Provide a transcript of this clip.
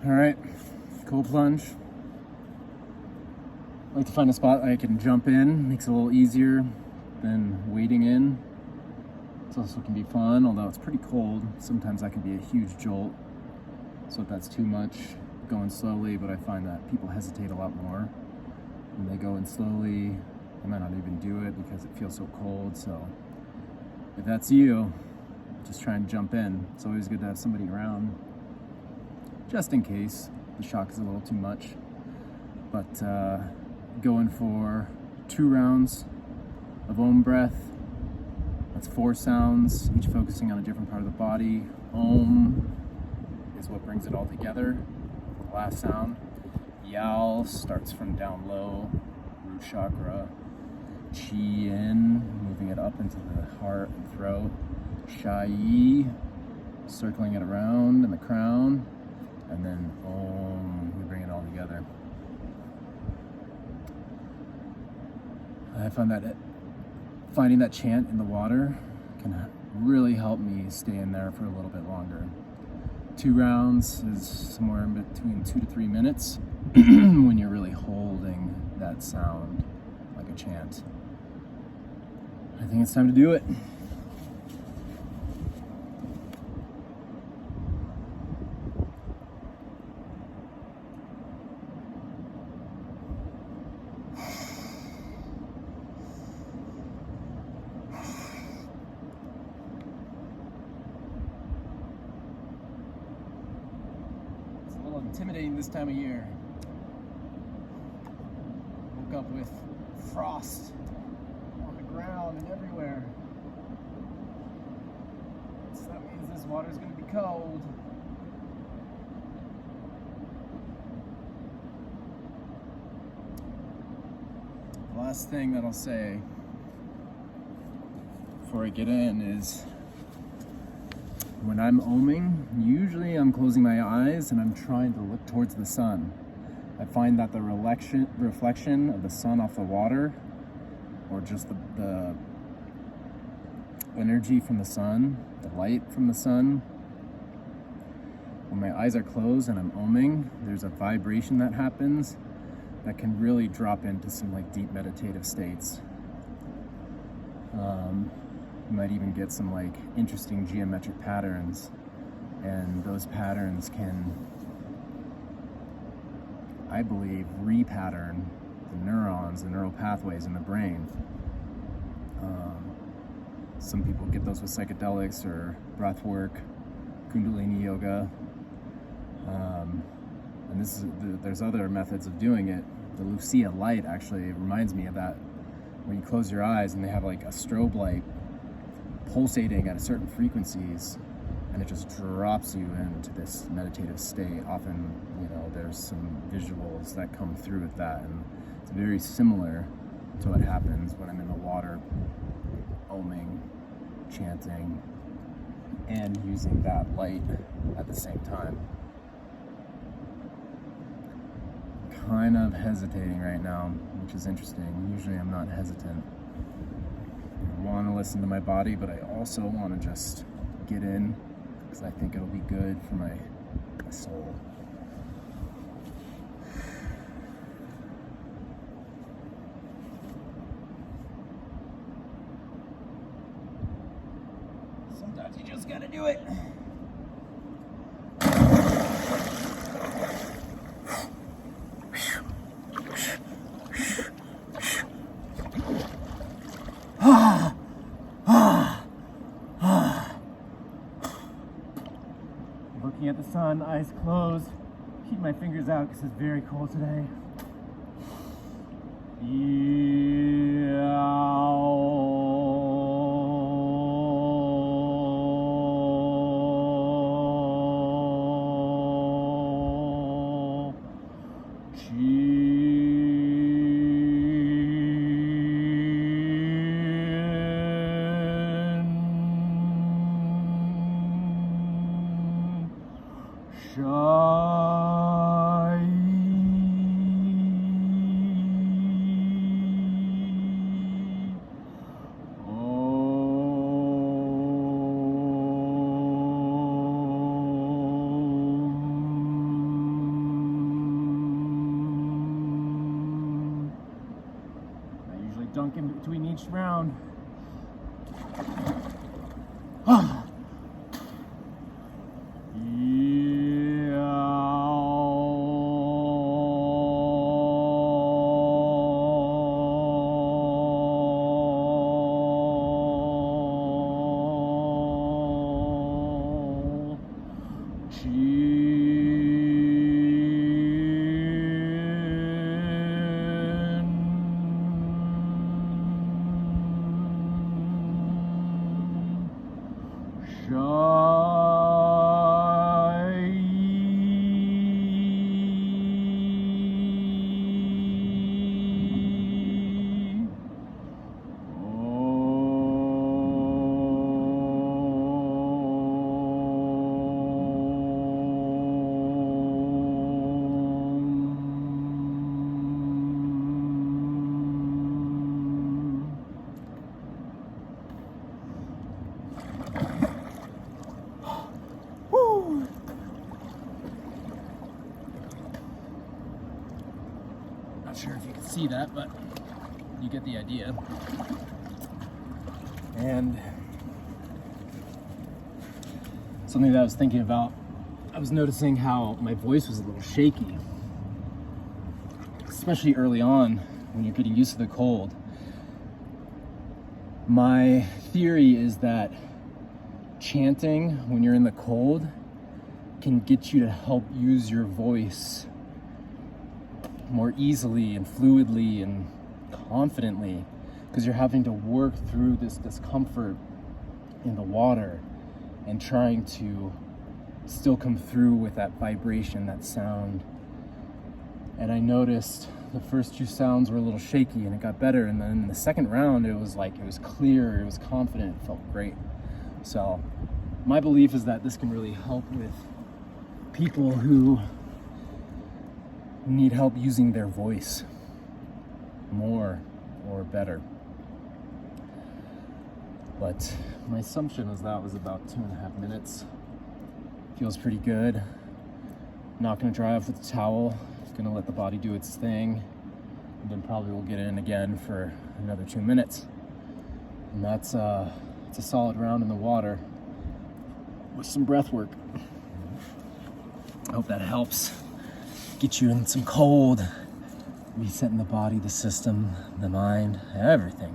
All right, cold plunge. I like to find a spot I can jump in. Makes it a little easier than wading in. It also can be fun, although it's pretty cold. Sometimes that can be a huge jolt. So if that's too much, going slowly, but I find that people hesitate a lot more. When they go in slowly, they might not even do it because it feels so cold. So if that's you, just try and jump in. It's always good to have somebody around, just in case the shock is a little too much. But going for 2 rounds of Om breath. That's 4 sounds, each focusing on a different part of the body. Om is what brings it all together. The last sound, Yal, starts from down low, root chakra. Chi in, moving it up into the heart and throat. Shai, circling it around in the crown. And then Om, we bring it all together. I find that finding that chant in the water can really help me stay in there for a little bit longer. 2 rounds is somewhere in between 2 to 3 minutes when you're really holding that sound like a chant. I think it's time to do it. It's a little intimidating this time of year. Woke up with frost on the ground and everywhere. So that means this water's going to be cold. The last thing that I'll say before I get in is when I'm oming, usually I'm closing my eyes and I'm trying to look towards the sun. I find that the reflection of the sun off the water, or just the energy from the sun, the light from the sun, when my eyes are closed and I'm oming, there's a vibration that happens that can really drop into some like deep meditative states. You might even get some like interesting geometric patterns, and those patterns can, I believe, repattern the neurons, the neural pathways in the brain. Some people get those with psychedelics or breath work, Kundalini yoga, and there's other methods of doing it. The Lucia light actually reminds me of that. When you close your eyes and they have like a strobe light pulsating at certain frequencies, and it just drops you into this meditative state. Often, there's some visuals that come through with that, and it's very similar to what happens when I'm in the water, oming, chanting, and using that light at the same time. Kind of hesitating right now, which is interesting. Usually I'm not hesitant. I want to listen to my body, but I also want to just get in because I think it'll be good for my soul. Sometimes you just gotta do it. Looking at the sun, eyes closed. Keep my fingers out because it's very cold today. dunk in between each round. Ah. Not sure if you can see that, but you get the idea. And something that I was thinking about, I was noticing how my voice was a little shaky, especially early on when you're getting used to the cold. My theory is that chanting when you're in the cold can get you to help use your voice more easily and fluidly and confidently, because you're having to work through this discomfort in the water and trying to still come through with that vibration, that sound. And I noticed the first two sounds were a little shaky and it got better, and then in the second round it was clear, it was confident, it felt great. So my belief is that this can really help with people who need help using their voice more or better. But my assumption is that was about 2.5 minutes. Feels pretty good. Not gonna dry off with the towel. Gonna let the body do its thing, and then probably we'll get in again for another 2 minutes. And that's it's a solid round in the water with some breath work. I hope that helps get you in some cold, resetting the body, the system, the mind, everything.